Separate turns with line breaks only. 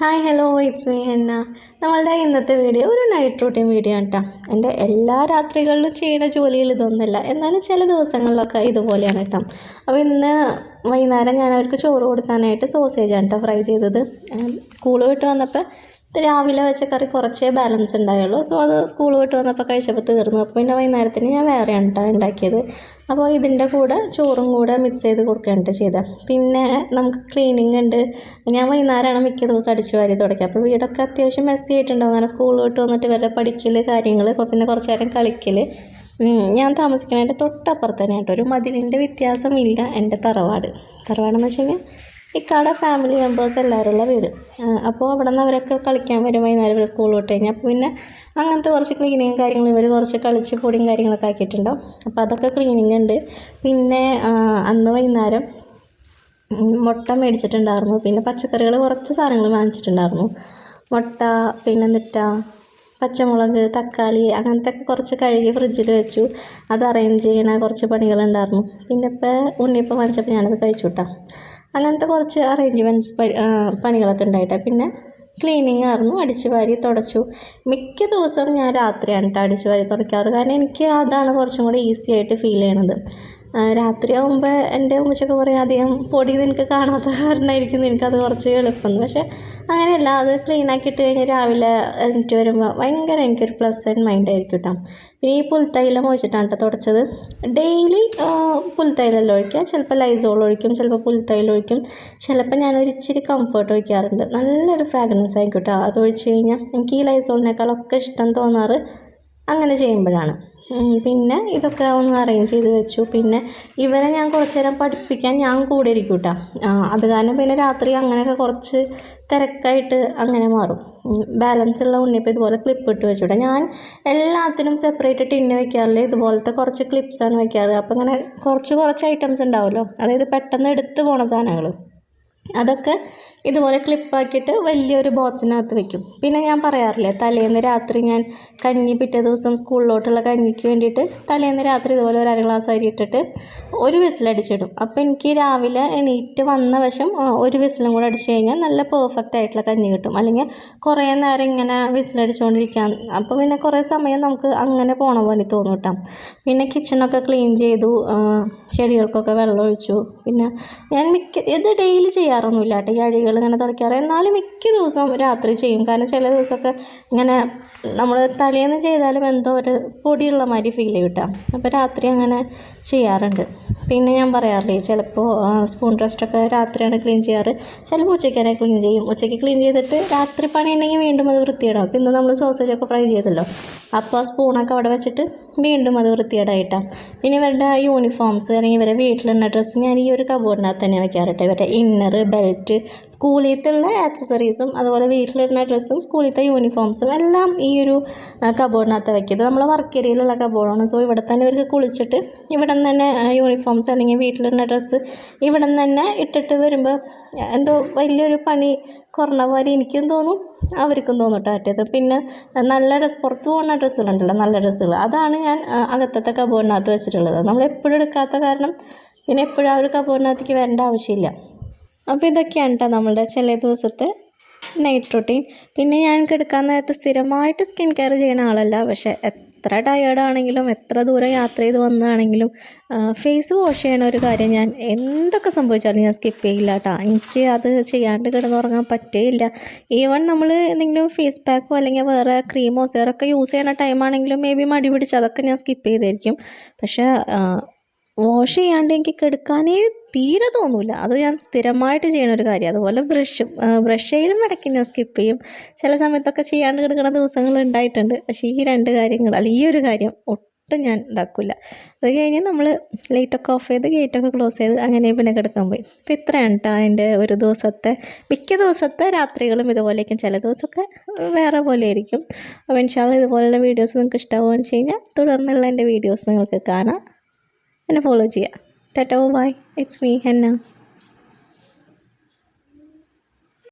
Hi hello it's me henna. നമ്മളുടെ ഇന്നത്തെ video ഒരു നൈറ്റ് റൂട്ടീൻ വീഡിയോ ആണ് കേട്ടോ. എൻ്റെ എല്ലാ രാത്രികളിലും ചെയ്യുന്ന ജോലികൾ ഇതൊന്നുമില്ല, എന്നാലും ചില ദിവസങ്ങളിലൊക്കെ ഇതുപോലെയാണ് കേട്ടോ. അപ്പോൾ ഇന്ന് വൈകുന്നേരം ഞാൻ അവർക്ക് ചോറ് കൊടുക്കാനായിട്ട് സോസേജാണ് കേട്ടോ ഫ്രൈ ചെയ്തത്. സ്കൂൾ വിട്ട് വന്നപ്പോൾ രാവിലെ വെച്ച കറി കുറച്ചേ ബാലൻസ് ഉണ്ടായുള്ളൂ. സോ അത് സ്കൂൾ വിട്ട് വന്നപ്പോൾ കഴിച്ചപ്പോൾ തീർന്നു. അപ്പോൾ പിന്നെ വൈകുന്നേരത്തിന് ഞാൻ വേറെയാണ് കേട്ടോ ഉണ്ടാക്കിയത്. അപ്പോൾ ഇതിൻ്റെ കൂടെ ചോറും കൂടെ മിക്സ് ചെയ്ത് കൊടുക്കുകയാണ് ചെയ്തത്. പിന്നെ നമുക്ക് ക്ലീനിങ് ഉണ്ട്. ഞാൻ വൈകുന്നേരമാണ് മിക്ക ദിവസം അടിച്ചു വാരി തുടക്കുക. അപ്പോൾ വീടൊക്കെ അത്യാവശ്യം മെസ്സി ആയിട്ടുണ്ടാവും. അങ്ങനെ സ്കൂൾ വിട്ട് വന്നിട്ട് ഇവരുടെ പഠിക്കൽ കാര്യങ്ങൾ, അപ്പോൾ പിന്നെ കുറച്ച് നേരം കളിക്കൽ. ഞാൻ താമസിക്കുന്നതിൻ്റെ തൊട്ടപ്പുറത്ത് തന്നെ കേട്ടോ, ഒരു മതിലിൻ്റെ വ്യത്യാസമില്ല എൻ്റെ തറവാടെന്ന് വെച്ച് കഴിഞ്ഞാൽ ഇക്കാടെ ഫാമിലി മെമ്പേഴ്സ് എല്ലാവരും ഉള്ള വീട്. അപ്പോൾ അവിടെ നിന്ന് അവരൊക്കെ കളിക്കാൻ വരും വൈകുന്നേരം ഇവർ സ്കൂൾ വിട്ട് കഴിഞ്ഞാൽ. അപ്പോൾ പിന്നെ അങ്ങനത്തെ കുറച്ച് ക്ലീനിങ് കാര്യങ്ങൾ ഇവർ കുറച്ച് കളിച്ച് പൊടിയും കാര്യങ്ങളൊക്കെ ആക്കിയിട്ടുണ്ടാവും. അപ്പോൾ അതൊക്കെ ക്ലീനിങ് ഉണ്ട്. പിന്നെ അന്ന് വൈകുന്നേരം മുട്ട മേടിച്ചിട്ടുണ്ടായിരുന്നു. പിന്നെ പച്ചക്കറികൾ കുറച്ച് സാധനങ്ങൾ വാങ്ങിച്ചിട്ടുണ്ടായിരുന്നു. മുട്ട, പിന്നെ പച്ചമുളക്, തക്കാളി അങ്ങനത്തെ ഒക്കെ കുറച്ച് കഴുകി ഫ്രിഡ്ജിൽ വെച്ചു. അത് അറേഞ്ച് ചെയ്യണ കുറച്ച് പണികളുണ്ടായിരുന്നു. പിന്നെ ഇപ്പോൾ ഉണ്ണിയപ്പം വാങ്ങിച്ചപ്പോൾ ഞാനത് കഴിച്ചു കേട്ടോ. അങ്ങനത്തെ കുറച്ച് അറേഞ്ച്മെൻറ്റ്സ് പണികളൊക്കെ ഉണ്ടായിട്ടാണ്. പിന്നെ ക്ലീനിങ് ആയിരുന്നു, അടിച്ചു വാരി തുടച്ചു. മിക്ക ദിവസവും ഞാൻ രാത്രിയാണ് കേട്ടോ അടിച്ചു വാരി തുടയ്ക്കാറ്. കാരണം എനിക്ക് അതാണ് കുറച്ചും കൂടി ഈസി ആയിട്ട് ഫീൽ ചെയ്യണത്. രാത്രിയാകുമ്പോൾ എൻ്റെ ഉമ്മച്ചൊക്കെ പറയും അധികം പൊടി നിനക്ക് കാണാത്ത കാരണമായിരിക്കും നിനക്കത് കുറച്ച് എളുപ്പം. പക്ഷേ അങ്ങനെയല്ല, അത് ക്ലീൻ ആക്കിയിട്ട് കഴിഞ്ഞ് രാവിലെ എണീറ്റ് വരുമ്പോൾ ഭയങ്കര എനിക്കൊരു പ്ലസൻറ്റ് മൈൻഡ് ആയിരിക്കും കേട്ടോ. പിന്നെ ഈ പുൽത്തൈലം ഒഴിച്ചിട്ടാണ് കേട്ടോ തുടച്ചത്. ഡെയിലി പുൽത്തൈലം ഒഴിക്കുക, ചിലപ്പോൾ ലൈസോൾ ഒഴിക്കും, ചിലപ്പോൾ പുൽത്തൈലം ഒഴിക്കും, ചിലപ്പോൾ ഞാനൊരു ഇച്ചിരി കംഫർട്ട് ഒഴിക്കാറുണ്ട്. നല്ലൊരു ഫ്രാഗ്രൻസ് ആയിരിക്കും കേട്ടോ അത് ഒഴിച്ച് കഴിഞ്ഞാൽ. എനിക്ക് ഈ ലൈസോളിനേക്കാളൊക്കെ ഇഷ്ടം തോന്നാറ് അങ്ങനെ ചെയ്യുമ്പോഴാണ്. പിന്നെ ഇതൊക്കെ ഒന്ന് അറേഞ്ച് ചെയ്ത് വെച്ചു. പിന്നെ ഇവരെ ഞാൻ കുറച്ച് നേരം പഠിപ്പിക്കാൻ ഞാൻ കൂടെ ഇരിക്കും കേട്ടോ. അത് കാരണം പിന്നെ രാത്രി അങ്ങനെയൊക്കെ കുറച്ച് തിരക്കായിട്ട് അങ്ങനെ മാറും. ബാലൻസ് ഉള്ള ഉണ്ണിയപ്പം ഇതുപോലെ ക്ലിപ്പ് ഇട്ട് വെച്ചുകൂടെ. ഞാൻ എല്ലാത്തിനും സെപ്പറേറ്റ് ടിന്ന് വെക്കാറില്ല, ഇതുപോലത്തെ കുറച്ച് ക്ലിപ്സാണ് വെക്കാറ്. അപ്പോൾ അങ്ങനെ കുറച്ച് ഐറ്റംസ് ഉണ്ടാവുമല്ലോ, അതായത് പെട്ടെന്ന് എടുത്ത് പോണ സാധനങ്ങൾ, അതൊക്കെ ഇതുപോലെ ക്ലിപ്പാക്കിയിട്ട് വലിയൊരു ബോക്സിനകത്ത് വെക്കും. പിന്നെ ഞാൻ പറയാറില്ലേ, തലേന്ന് രാത്രി ഞാൻ പിറ്റേ ദിവസം സ്കൂളിലോട്ടുള്ള കഞ്ഞിക്ക് വേണ്ടിയിട്ട് തലേന്ന് രാത്രി ഇതുപോലെ ഒരു 1/2 ഗ്ലാസ് അരി ഇട്ടിട്ട് ഒരു വിസിലടിച്ചിടും. അപ്പോൾ എനിക്ക് രാവിലെ എണീറ്റ് വന്ന വശം ഒരു വിസിലും കൂടെ അടിച്ച് കഴിഞ്ഞാൽ നല്ല പെർഫെക്റ്റ് ആയിട്ടുള്ള കഞ്ഞി കിട്ടും. അല്ലെങ്കിൽ കുറേ നേരം ഇങ്ങനെ വിസിലടിച്ചുകൊണ്ടിരിക്കാൻ, അപ്പോൾ പിന്നെ കുറേ സമയം നമുക്ക് അങ്ങനെ പോണ പോലെ തോന്നും കേട്ടോ. പിന്നെ കിച്ചണൊക്കെ ക്ലീൻ ചെയ്തു, ചെടികൾക്കൊക്കെ വെള്ളം ഒഴിച്ചു. പിന്നെ ഞാൻ ഇത് ഡെയിലി ചെയ്യാറൊന്നുമില്ല കേട്ടോ, ഈ അഴികൾ ഇങ്ങനെ തുടയ്ക്കാറ്. എന്നാലും മിക്ക ദിവസവും രാത്രി ചെയ്യും. കാരണം ചില ദിവസമൊക്കെ ഇങ്ങനെ നമ്മൾ തലേന്ന് ചെയ്താലും എന്തോ ഒരു പൊടിയുള്ള മാതിരി ഫീൽ ചെയ്യും കേട്ടോ. അപ്പോൾ രാത്രി അങ്ങനെ ചെയ്യാറുണ്ട്. പിന്നെ ഞാൻ പറയാറില്ലേ, ചിലപ്പോൾ സ്പൂൺ റെസ്റ്റൊക്കെ രാത്രിയാണ് ക്ലീൻ ചെയ്യാറ്, ചിലപ്പോൾ ഉച്ചയ്ക്ക് തന്നെ ക്ലീൻ ചെയ്യും. ഉച്ചയ്ക്ക് ക്ലീൻ ചെയ്തിട്ട് രാത്രി പണി ഉണ്ടെങ്കിൽ വീണ്ടും അത് വൃത്തിയിടാം. അപ്പോൾ ഇന്ന് നമ്മൾ സോസേജൊക്കെ ഫ്രൈ ചെയ്തല്ലോ, അപ്പോൾ ആ സ്പൂണൊക്കെ അവിടെ വെച്ചിട്ട് വീണ്ടും അത് വൃത്തിയിടായിട്ടാണ്. പിന്നെ ഇവരുടെ യൂണിഫോംസ് അല്ലെങ്കിൽ ഇവരെ വീട്ടിലുള്ള ഡ്രസ്സ് ഞാൻ ഈ ഒരു കബോർഡിനകത്ത് തന്നെ വെക്കാറുണ്ട്. ഇവരുടെ ഇന്നർ, ബെൽറ്റ്, സ്കൂളിലത്തുള്ള ആക്സസറീസും അതുപോലെ വീട്ടിലിടുന്ന ഡ്രസ്സും സ്കൂളിലത്തെ യൂണിഫോംസും എല്ലാം ഈ ഒരു കബോർഡിനകത്ത് വെക്കിയത്. നമ്മൾ വർക്ക് ഏരിയയിലുള്ള കബോർഡാണ്. സോ ഇവിടെ തന്നെ ഇവർക്ക് കുളിച്ചിട്ട് ഇവിടെ നിന്ന് തന്നെ യൂണിഫോംസ് അല്ലെങ്കിൽ വീട്ടിലിടുന്ന ഡ്രസ്സ് ഇവിടെ നിന്ന് തന്നെ ഇട്ടിട്ട് വരുമ്പോൾ എന്തോ വലിയൊരു പണി കുറഞ്ഞ പോലെ എനിക്കും തോന്നും, അവർക്കും തോന്നും കേട്ടോ. പിന്നെ നല്ല ഡ്രസ്സ്, പുറത്ത് പോകുന്ന ഡ്രസ്സുകളുണ്ടല്ലോ, നല്ല ഡ്രസ്സുകൾ, അതാണ് ഞാൻ അകത്തത്തെ കബോർഡിനകത്ത് വെച്ചിട്ടുള്ളത്. നമ്മളെപ്പോഴും എടുക്കാത്ത കാരണം പിന്നെ എപ്പോഴും ആ ഒരു കബോർഡിനകത്തേക്ക് വരേണ്ട ആവശ്യമില്ല. അപ്പോൾ ഇതൊക്കെയാണ് കേട്ടോ നമ്മളുടെ ചില ദിവസത്തെ നൈറ്റ് റൂട്ടീൻ. പിന്നെ ഞാൻ കിടക്കാൻ നേരത്ത് സ്ഥിരമായിട്ട് സ്കിൻ കെയർ ചെയ്യുന്ന ആളല്ല. പക്ഷേ എത്ര ടയേർഡാണെങ്കിലും എത്ര ദൂരം യാത്ര ചെയ്ത് വന്നതാണെങ്കിലും ഫേസ് വാഷ് ചെയ്യണ ഒരു കാര്യം ഞാൻ എന്തൊക്കെ സംഭവിച്ചാലും ഞാൻ സ്കിപ്പ് ചെയ്യില്ല കേട്ടോ. എനിക്ക് അത് ചെയ്യാണ്ട് കിടന്നുറങ്ങാൻ പറ്റേയില്ല. ഈവൻ നമ്മൾ എന്തെങ്കിലും ഫേസ് പാക്കോ അല്ലെങ്കിൽ വേറെ ക്രീമോ സെറൊക്കെ യൂസ് ചെയ്യണ ടൈമാണെങ്കിലും മേ ബി മടി പിടിച്ച് അതൊക്കെ ഞാൻ സ്കിപ്പ് ചെയ്തായിരിക്കും. പക്ഷേ വാഷ് ചെയ്യാണ്ട് എനിക്ക് കിടക്കാനേ തീരെ തോന്നില്ല. അത് ഞാൻ സ്ഥിരമായിട്ട് ചെയ്യണ ഒരു കാര്യം. അതുപോലെ ബ്രഷ് ചെയ്യലും ഇടയ്ക്ക് ഞാൻ സ്കിപ്പ് ചെയ്യും. ചില സമയത്തൊക്കെ ചെയ്യാണ്ട് കിടക്കുന്ന ദിവസങ്ങൾ ഉണ്ടായിട്ടുണ്ട്. പക്ഷേ ഈ ഒരു കാര്യം ഒട്ടും ഞാൻ ഇതാക്കില്ല. അത് കഴിഞ്ഞ് നമ്മൾ ലൈറ്റൊക്കെ ഓഫ് ചെയ്ത് ഗേറ്റൊക്കെ ക്ലോസ് ചെയ്ത് അങ്ങനെ പിന്നെ കിടക്കാൻ പോയി. അപ്പോൾ ഇത്രയാണ് കേട്ടോ എൻ്റെ ഒരു ദിവസത്തെ, മിക്ക ദിവസത്തെ രാത്രികളും ഇതുപോലെയൊക്കെ, ചില ദിവസമൊക്കെ വേറെ പോലെ ആയിരിക്കും. അപ്പോൾ ഇൻഷാല്ലാ ഇതുപോലുള്ള വീഡിയോസ് നിങ്ങൾക്ക് ഇഷ്ടമാവുകയെന്ന് വെച്ച് കഴിഞ്ഞാൽ തുടർന്നുള്ള എൻ്റെ വീഡിയോസ് നിങ്ങൾക്ക് കാണാം, എന്നെ ഫോളോ ചെയ്യുക. Tata bye, it's me henna.